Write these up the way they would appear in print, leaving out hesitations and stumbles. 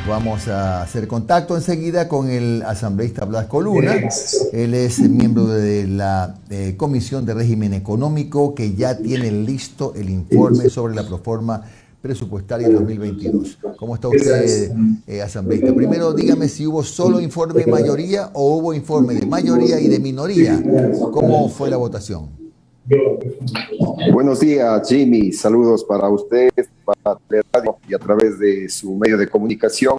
Vamos a hacer contacto enseguida con el asambleísta Blasco Luna. Él es miembro de la Comisión de Régimen Económico, que ya tiene listo el informe sobre la proforma presupuestaria 2022. ¿Cómo está usted, asambleísta? Primero, dígame si hubo solo informe de mayoría o hubo informe de mayoría y de minoría. ¿Cómo fue la votación? Buenos días, Jimmy. Saludos para usted, para la radio y a través de su medio de comunicación.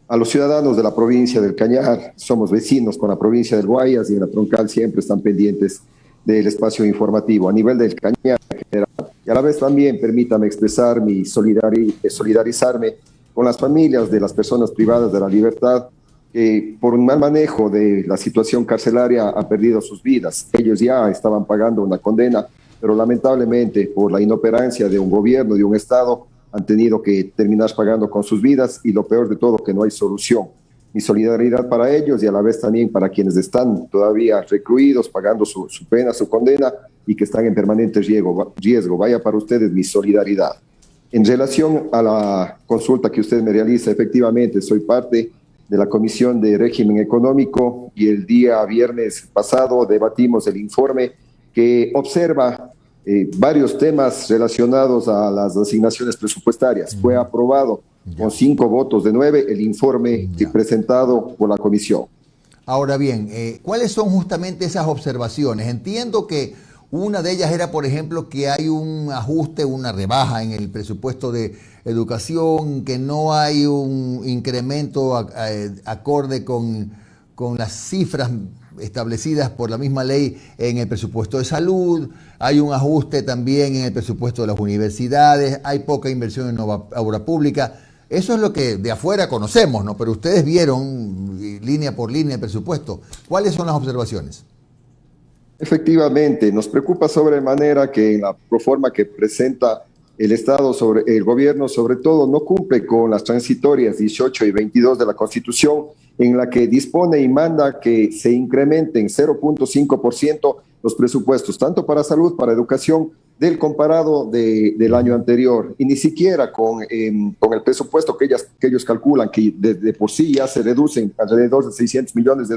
A los ciudadanos de la provincia del Cañar, somos vecinos con la provincia del Guayas y en la Troncal siempre están pendientes del espacio informativo a nivel del Cañar en general. Y a la vez también permítame expresar mi solidarizarme con las familias de las personas privadas de la libertad que por un mal manejo de la situación carcelaria han perdido sus vidas. Ellos ya estaban pagando una condena, pero lamentablemente por la inoperancia de un gobierno, de un Estado, han tenido que terminar pagando con sus vidas y lo peor de todo, que no hay solución. Mi solidaridad para ellos y a la vez también para quienes están todavía recluidos, pagando su pena, su condena y que están en permanente riesgo. Vaya para ustedes mi solidaridad. En relación a la consulta que usted me realiza, efectivamente soy parte de la Comisión de Régimen Económico y el día viernes pasado debatimos el informe que observa varios temas relacionados a las asignaciones presupuestarias. Fue aprobado con 5 votos de 9 el informe presentado por la comisión. Ahora bien, ¿cuáles son justamente esas observaciones? Entiendo que una de ellas era, por ejemplo, que hay un ajuste, una rebaja en el presupuesto de educación, que no hay un incremento acorde con las cifras establecidas por la misma ley en el presupuesto de salud, hay un ajuste también en el presupuesto de las universidades, hay poca inversión en obra pública. Eso es lo que de afuera conocemos, ¿no? Pero ustedes vieron línea por línea el presupuesto. ¿Cuáles son las observaciones? Efectivamente, nos preocupa sobremanera que en la proforma que presenta el Estado, el gobierno sobre todo, no cumple con las transitorias 18 y 22 de la Constitución, en la que dispone y manda que se incrementen 0.5% los presupuestos, tanto para salud, para educación, del comparado del año anterior. Y ni siquiera con el presupuesto que ellos calculan, que de por sí ya se reducen alrededor de $600 millones,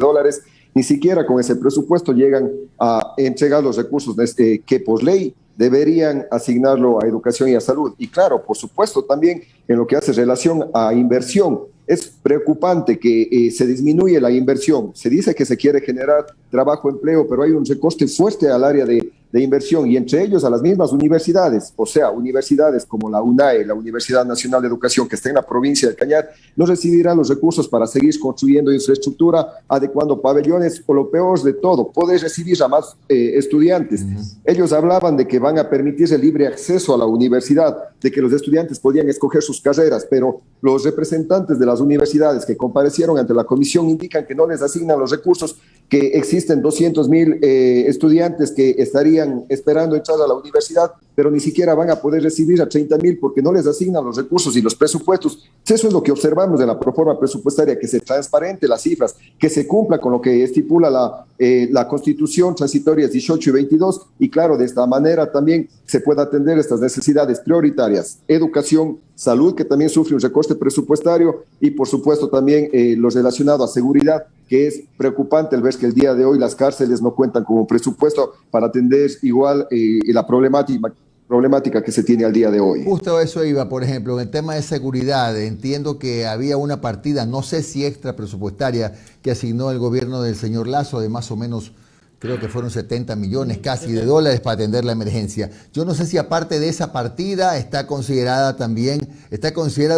ni siquiera con ese presupuesto llegan a entregar los recursos que por ley deberían asignarlo a educación y a salud. Y claro, por supuesto, también en lo que hace relación a inversión. Es preocupante que se disminuye la inversión. Se dice que se quiere generar trabajo, empleo, pero hay un recorte fuerte al área de inversión y entre ellos a las mismas universidades, o sea, universidades como la UNAE, la Universidad Nacional de Educación, que está en la provincia del Cañar, no recibirán los recursos para seguir construyendo infraestructura, adecuando pabellones o lo peor de todo, poder recibir a más estudiantes. Ellos hablaban de que van a permitir el libre acceso a la universidad, de que los estudiantes podían escoger sus carreras, pero los representantes de las universidades que comparecieron ante la comisión indican que no les asignan los recursos, que existen 200,000 estudiantes que estarían esperando entrar a la universidad, pero ni siquiera van a poder recibir a 30,000 porque no les asignan los recursos y los presupuestos. Eso es lo que observamos de la proforma presupuestaria, que se transparente las cifras, que se cumpla con lo que estipula la Constitución, transitorias 18 y 22, y claro, de esta manera también se pueda atender estas necesidades prioritarias: educación, salud, que también sufre un recorte presupuestario, y por supuesto también lo relacionado a seguridad, que es preocupante el ver que el día de hoy las cárceles no cuentan con un presupuesto para atender igual la problemática que se tiene al día de hoy. Justo eso iba, por ejemplo, en el tema de seguridad. Entiendo que había una partida, no sé si extra presupuestaria, que asignó el gobierno del señor Lasso de más o menos, creo que fueron 70 millones casi de dólares para atender la emergencia. Yo no sé si aparte de esa partida está considerado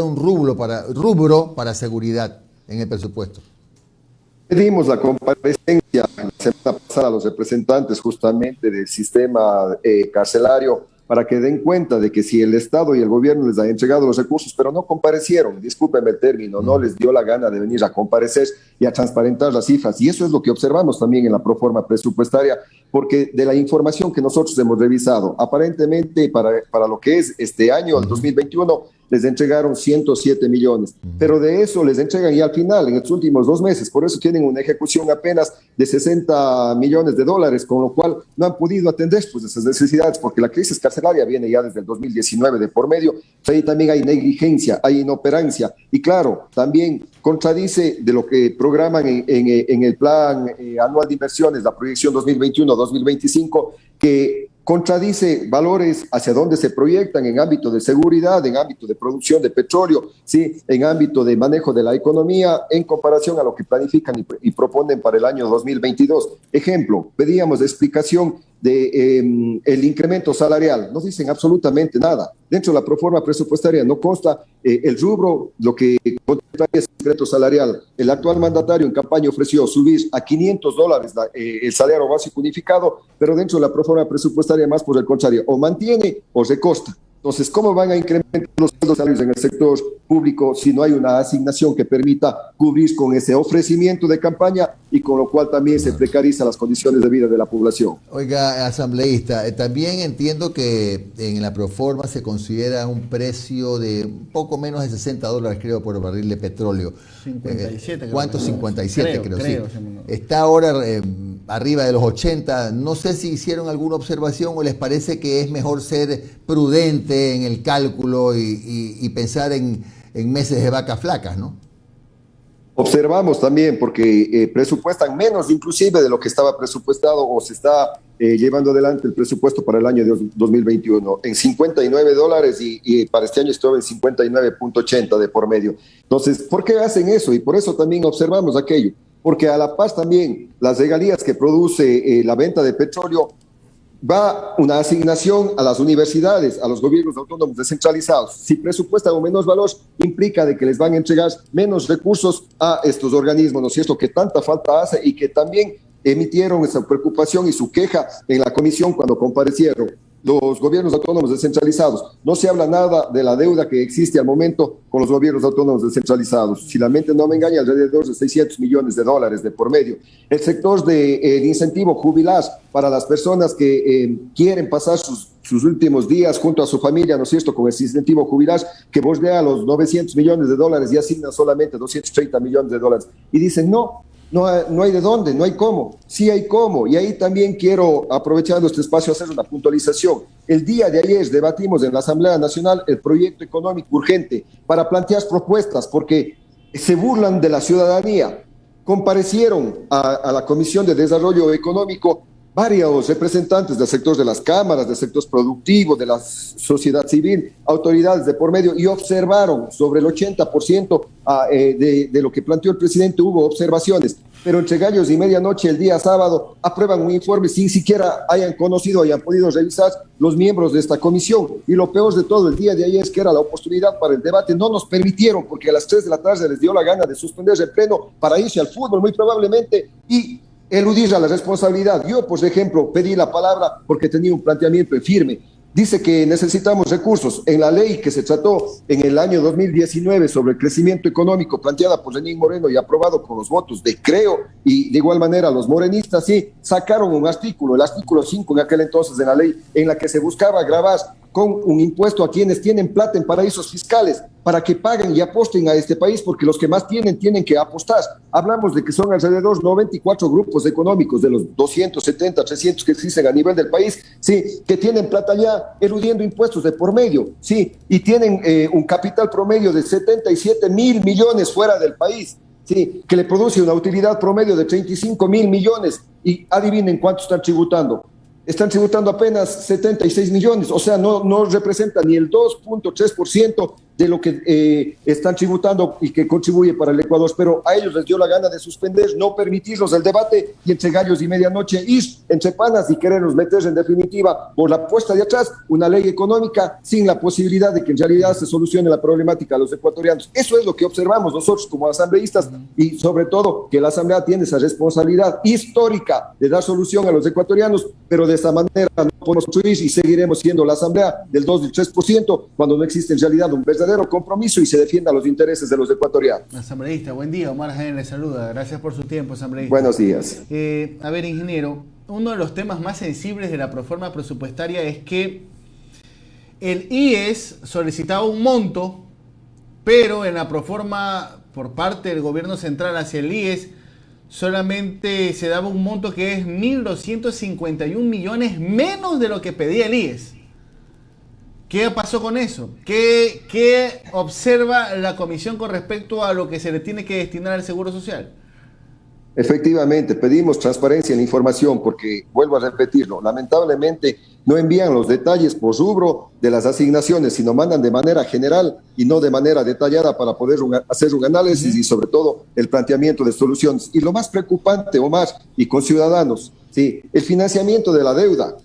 un rubro para seguridad en el presupuesto. Pedimos la comparecencia la semana pasada a los representantes justamente del sistema carcelario para que den cuenta de que si el Estado y el gobierno les han entregado los recursos, pero no comparecieron, discúlpenme el término, no les dio la gana de venir a comparecer y a transparentar las cifras. Y eso es lo que observamos también en la proforma presupuestaria, porque de la información que nosotros hemos revisado, aparentemente para lo que es este año, el 2021, les entregaron 107 millones, pero de eso les entregan ya al final, en los últimos 2 meses, por eso tienen una ejecución apenas de 60 millones de dólares, con lo cual no han podido atender pues, esas necesidades, porque la crisis carcelaria viene ya desde el 2019 de por medio, ahí también hay negligencia, hay inoperancia, y claro, también contradice de lo que programan en el plan anual de inversiones, la proyección 2021-2025, que contradice valores hacia dónde se proyectan en ámbito de seguridad, en ámbito de producción de petróleo, ¿sí? En ámbito de manejo de la economía, en comparación a lo que planifican y proponen para el año 2022. Ejemplo, pedíamos explicación de el incremento salarial. No dicen absolutamente nada. Dentro de la proforma presupuestaria no consta el rubro, lo que contemplaría es el incremento salarial. El actual mandatario en campaña ofreció subir a $500 el salario básico unificado, pero dentro de la proforma presupuestaria más por el contrario, o mantiene o recorta. Entonces, ¿cómo van a incrementar los salarios en el sector público si no hay una asignación que permita cubrir con ese ofrecimiento de campaña y con lo cual también se precarizan las condiciones de vida de la población? Oiga, asambleísta, también entiendo que en la proforma se considera un precio de un poco menos de $60, creo, por barril de petróleo. 57. ¿Cuánto? 57, creo sí. Sí. Está ahora arriba de los 80. No sé si hicieron alguna observación o les parece que es mejor ser prudente en el cálculo y pensar en meses de vacas flacas, ¿no? Observamos también, porque presupuestan menos inclusive de lo que estaba presupuestado o se está llevando adelante el presupuesto para el año 2021 en $59 y para este año estuvo en 59.80 de por medio. Entonces, ¿por qué hacen eso? Y por eso también observamos aquello, porque a la paz también las regalías que produce la venta de petróleo va una asignación a las universidades, a los gobiernos autónomos descentralizados. Si presupuestan un menos valor, implica de que les van a entregar menos recursos a estos organismos, ¿no es cierto?, que tanta falta hace y que también emitieron esa preocupación y su queja en la comisión cuando comparecieron los gobiernos autónomos descentralizados. No se habla nada de la deuda que existe al momento con los gobiernos autónomos descentralizados. Si la mente no me engaña, alrededor de $600 millones de por medio. El sector del incentivo jubilar para las personas que quieren pasar sus últimos días junto a su familia, ¿no es cierto?, con ese incentivo jubilar que bordea a los $900 millones y asigna solamente $230 millones. Y dicen, no hay de dónde, no hay cómo. Sí hay cómo. Y ahí también quiero, aprovechando este espacio, hacer una puntualización. El día de ayer debatimos en la Asamblea Nacional el proyecto económico urgente para plantear propuestas, porque se burlan de la ciudadanía. Comparecieron a la Comisión de Desarrollo Económico varios representantes del sector de las cámaras, del sector productivo, de la sociedad civil, autoridades de por medio, y observaron sobre el 80% de lo que planteó el presidente. Hubo observaciones, pero entre gallos y medianoche el día sábado aprueban un informe sin siquiera hayan conocido, hayan podido revisar los miembros de esta comisión. Y lo peor de todo, el día de ayer, es que era la oportunidad para el debate, no nos permitieron, porque a las 3 de la tarde les dio la gana de suspender el pleno para irse al fútbol muy probablemente y eludir a la responsabilidad. Yo, por ejemplo, pedí la palabra porque tenía un planteamiento firme. Dice que necesitamos recursos. En la ley que se trató en el año 2019 sobre el crecimiento económico, planteada por Lenín Moreno y aprobado con los votos de Creo y de igual manera los morenistas, sí, sacaron un artículo, el artículo 5 en aquel entonces de la ley, en la que se buscaba gravar con un impuesto a quienes tienen plata en paraísos fiscales para que paguen y aposten a este país, porque los que más tienen que apostar. Hablamos de que son alrededor de 94 grupos económicos de los 270, 300 que existen a nivel del país, sí, que tienen plata ya eludiendo impuestos de por medio, sí, y tienen un capital promedio de 77.000 millones fuera del país, sí, que le produce una utilidad promedio de 35.000 millones, y adivinen cuánto están tributando. Están tributando apenas 76 millones, o sea, no representa ni el 2.3% de lo que están tributando y que contribuye para el Ecuador, pero a ellos les dio la gana de suspender, no permitirlos el debate y entre gallos y medianoche ir entre panas y querernos meter en definitiva por la puesta de atrás una ley económica sin la posibilidad de que en realidad se solucione la problemática de los ecuatorianos. Eso es lo que observamos nosotros como asambleístas y sobre todo que la Asamblea tiene esa responsabilidad histórica de dar solución a los ecuatorianos, pero de esa manera no podemos construir y seguiremos siendo la Asamblea del 2 y 3% cuando no existe en realidad un verdadero compromiso y se defienda los intereses de los ecuatorianos. Asambleísta, buen día. Omar Jaén le saluda. Gracias por su tiempo, asambleísta. Buenos días. A ver, ingeniero, uno de los temas más sensibles de la proforma presupuestaria es que el IES solicitaba un monto, pero en la proforma por parte del gobierno central hacia el IES solamente se daba un monto que es 1.251 millones menos de lo que pedía el IES. ¿Qué pasó con eso? ¿Qué observa la comisión con respecto a lo que se le tiene que destinar al Seguro Social? Efectivamente, pedimos transparencia en la información porque, vuelvo a repetirlo, lamentablemente no envían los detalles por rubro de las asignaciones, sino mandan de manera general y no de manera detallada para poder hacer un análisis y sobre todo el planteamiento de soluciones. Y lo más preocupante, Omar, y con ciudadanos, ¿sí? El financiamiento de la deuda.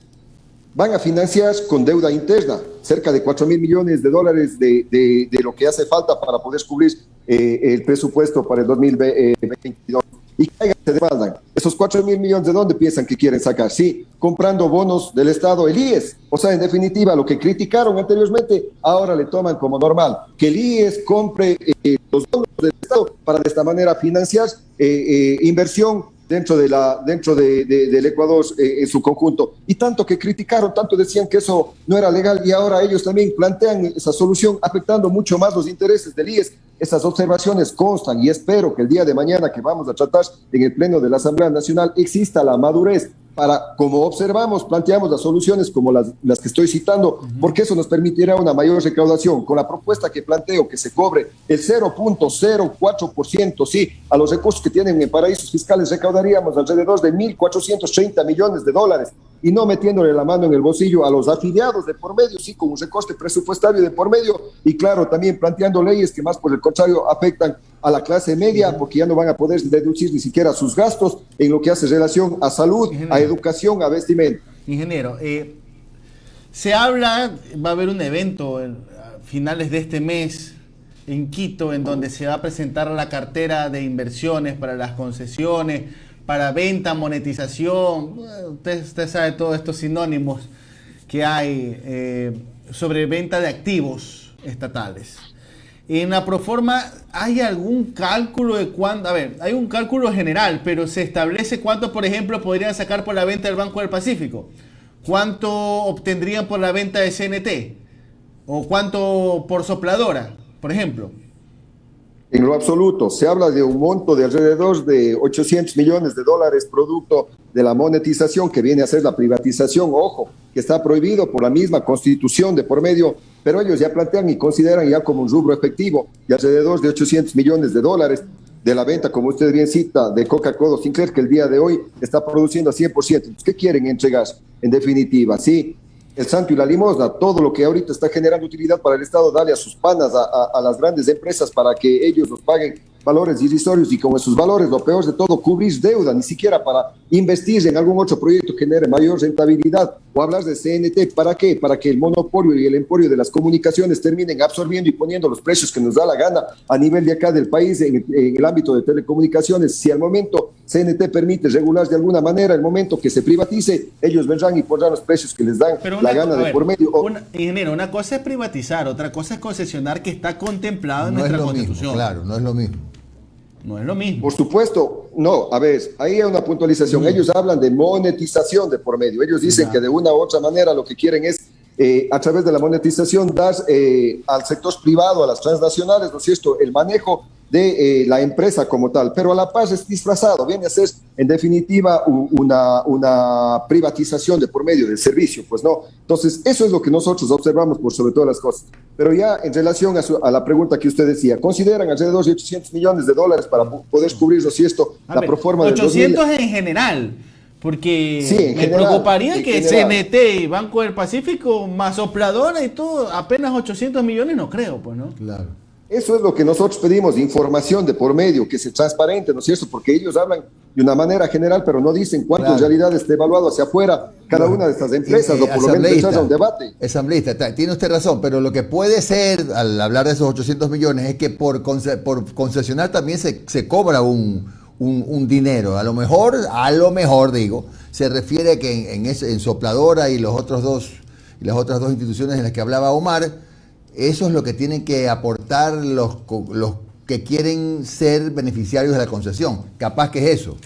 Van a financiar con deuda interna, cerca de 4.000 millones de dólares de lo que hace falta para poder cubrir el presupuesto para el 2022. ¿Y qué se demandan? Esos 4.000 millones, ¿de dónde piensan que quieren sacar? Sí, comprando bonos del Estado, el IES. O sea, en definitiva, lo que criticaron anteriormente, ahora le toman como normal. Que el IES compre los bonos del Estado para de esta manera financiar inversión dentro del Ecuador en su conjunto. Y tanto que criticaron, tanto decían que eso no era legal y ahora ellos también plantean esa solución afectando mucho más los intereses del IES. Esas observaciones constan y espero que el día de mañana que vamos a tratar en el Pleno de la Asamblea Nacional exista la madurez para, como observamos, planteamos las soluciones como las que estoy citando, porque eso nos permitirá una mayor recaudación. Con la propuesta que planteo, que se cobre el 0.04%, sí, a los recursos que tienen en paraísos fiscales, recaudaríamos alrededor de 1.430 millones de dólares, y no metiéndole la mano en el bolsillo a los afiliados de por medio, sí, con un recorte presupuestario de por medio, y claro, también planteando leyes que más por el contrario afectan a la clase media, porque ya no van a poder deducir ni siquiera sus gastos en lo que hace relación a salud, a educación, a vestimenta. Ingeniero, se habla, va a haber un evento a finales de este mes en Quito, en donde se va a presentar la cartera de inversiones para las concesiones, para venta, monetización, usted sabe todos estos sinónimos que hay sobre venta de activos estatales. En la proforma, ¿hay algún cálculo de cuánto? A ver, hay un cálculo general, pero se establece cuánto, por ejemplo, podrían sacar por la venta del Banco del Pacífico, cuánto obtendrían por la venta de CNT, o cuánto por Sopladora, por ejemplo. En lo absoluto, se habla de un monto de alrededor de 800 millones de dólares producto de la monetización que viene a ser la privatización, ojo, que está prohibido por la misma Constitución de por medio, pero ellos ya plantean y consideran ya como un rubro efectivo y alrededor de 800 millones de dólares de la venta, como usted bien cita, de Coca-Cola Sinclair, que el día de hoy está produciendo a 100%. ¿Qué quieren entregar? En definitiva, sí, el santo y la limosna, todo lo que ahorita está generando utilidad para el Estado, dale a sus panas, a las grandes empresas para que ellos nos paguen valores irrisorios y con esos valores, lo peor de todo, cubrir deuda, ni siquiera para investir en algún otro proyecto que genere mayor rentabilidad o hablar de CNT. ¿Para qué? Para que el monopolio y el emporio de las comunicaciones terminen absorbiendo y poniendo los precios que nos da la gana a nivel de acá del país en el ámbito de telecomunicaciones. Si al momento CNT permite regular de alguna manera, el momento que se privatice, ellos vendrán y pondrán los precios que les dan la gana de por medio. Ingeniero, una cosa es privatizar, otra cosa es concesionar, que está contemplado en nuestra Constitución. Claro, no es lo mismo. No es lo mismo. Por supuesto, no, a ver, ahí hay una puntualización. Ellos hablan de monetización de por medio. Ellos dicen que de una u otra manera lo que quieren es, a través de la monetización, dar al sector privado, a las transnacionales, ¿no es cierto?, el manejo de la empresa como tal. Pero a la paz es disfrazado, viene a ser, en definitiva, una privatización de por medio del servicio, pues no. Entonces, eso es lo que nosotros observamos por sobre todas las cosas. Pero ya en relación a la pregunta que usted decía, ¿consideran alrededor de 800 millones de dólares para poder cubrirlo si esto, la proforma del 800 en general, porque sí, me general, preocuparía que general. CNT y Banco del Pacífico, más Sopladora y todo, apenas 800 millones no creo, pues, ¿no? Claro. Eso es lo que nosotros pedimos, información de por medio, que sea transparente, ¿no es cierto? Porque ellos hablan de una manera general, pero no dicen cuánto en realidad está evaluado hacia afuera cada una de estas empresas, o por lo menos echar un debate. Asambleísta, tiene usted razón, pero lo que puede ser, al hablar de esos 800 millones, es que por concesionar también se cobra un dinero. A lo mejor digo, se refiere a que en Sopladora y las otras dos instituciones en las que hablaba Omar, eso es lo que tienen que aportar los que quieren ser beneficiarios de la concesión. Capaz que es eso.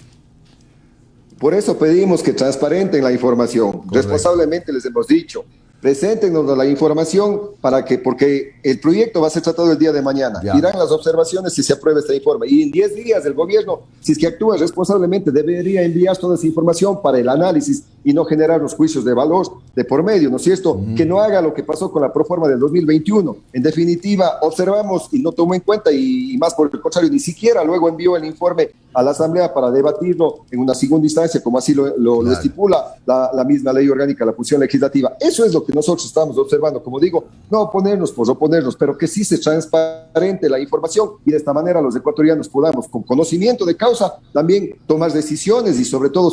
Por eso pedimos que transparenten la información. Correcto. Responsablemente les hemos dicho, Preséntenos la información porque el proyecto va a ser tratado el día de mañana. Ya. Dirán las observaciones si se aprueba este informe. Y en 10 días el gobierno, si es que actúa responsablemente, debería enviar toda esa información para el análisis y no generar los juicios de valor de por medio, ¿no es cierto? Que no haga lo que pasó con la proforma del 2021. En definitiva, observamos y no tomó en cuenta y más por el contrario, ni siquiera luego envió el informe a la Asamblea para debatirlo en una segunda instancia, como así lo estipula la misma ley orgánica, la función legislativa. Eso es lo que nosotros estamos observando, como digo, no oponernos por oponernos, pero que sí se transparente la información y de esta manera los ecuatorianos podamos, con conocimiento de causa, también tomar decisiones y sobre todo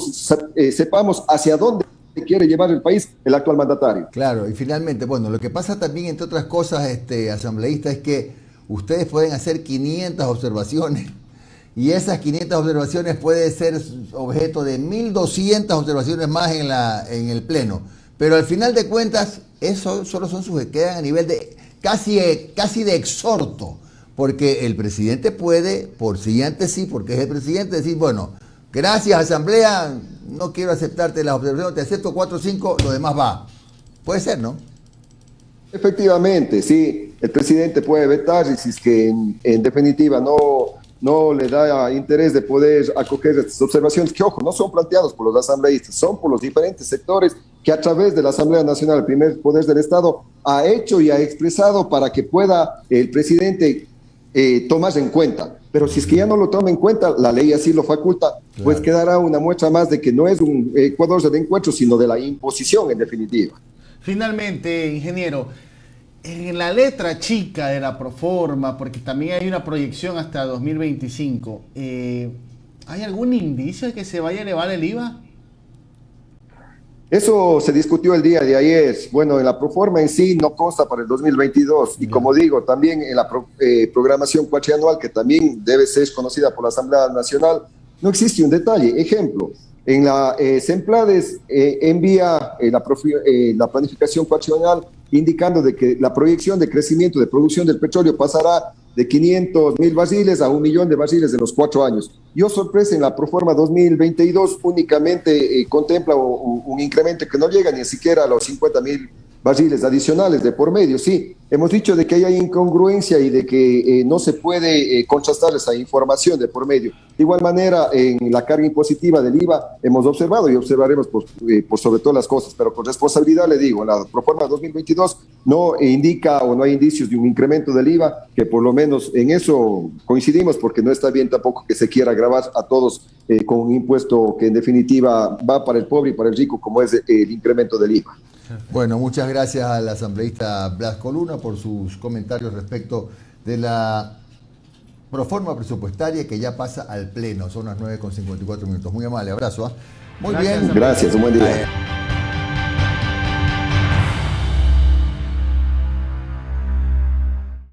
sepamos hacia dónde quiere llevar el país el actual mandatario. Claro, y finalmente, bueno, lo que pasa también, entre otras cosas, asambleísta, es que ustedes pueden hacer 500 observaciones y esas 500 observaciones pueden ser objeto de 1.200 observaciones más en el Pleno. Pero al final de cuentas, eso solo quedan a nivel de casi de exhorto, porque el presidente puede, por siguiente sí, porque es el presidente, decir, bueno, gracias Asamblea, no quiero aceptarte las observaciones, te acepto 4 o 5, lo demás va. Puede ser, ¿no? Efectivamente, sí, el presidente puede vetar y si es que en definitiva no le da interés de poder acoger estas observaciones, que ojo, no son planteadas por los asambleístas, son por los diferentes sectores que a través de la Asamblea Nacional, el primer poder del Estado, ha hecho y ha expresado para que pueda el presidente tomarse en cuenta. Pero si es que ya no lo toma en cuenta, la ley así lo faculta, claro, pues quedará una muestra más de que no es un Ecuador de encuentro, sino de la imposición en definitiva. Finalmente, ingeniero, en la letra chica de la proforma, porque también hay una proyección hasta 2025, ¿hay algún indicio de que se vaya a elevar el IVA? Eso se discutió el día de ayer. Bueno, en la proforma en sí no consta para el 2022 y como digo, también en la programación cuatrianual, que también debe ser conocida por la Asamblea Nacional, no existe un detalle. Ejemplo, en la SEMPLADES envía la planificación cuatrianual indicando de que la proyección de crecimiento de producción del petróleo pasará de 500,000 barriles a 1 millón de barriles en los 4 años. Y oh sorpresa, en la proforma 2022 únicamente contempla un incremento que no llega ni siquiera a los 50,000 barriles adicionales de por medio. Sí, hemos dicho de que hay incongruencia y de que no se puede contrastar esa información de por medio. De igual manera, en la carga impositiva del IVA hemos observado y observaremos por sobre todas las cosas, pero con responsabilidad le digo, la proforma 2022 no indica o no hay indicios de un incremento del IVA, que por lo menos en eso coincidimos, porque no está bien tampoco que se quiera gravar a todos con un impuesto que en definitiva va para el pobre y para el rico, como es el incremento del IVA. Bueno, muchas gracias al asambleísta Blasco Luna por sus comentarios respecto de la proforma presupuestaria que ya pasa al Pleno. Son las 9:54. Muy amable, abrazo. Muy Gracias, bien. Gracias, un buen día.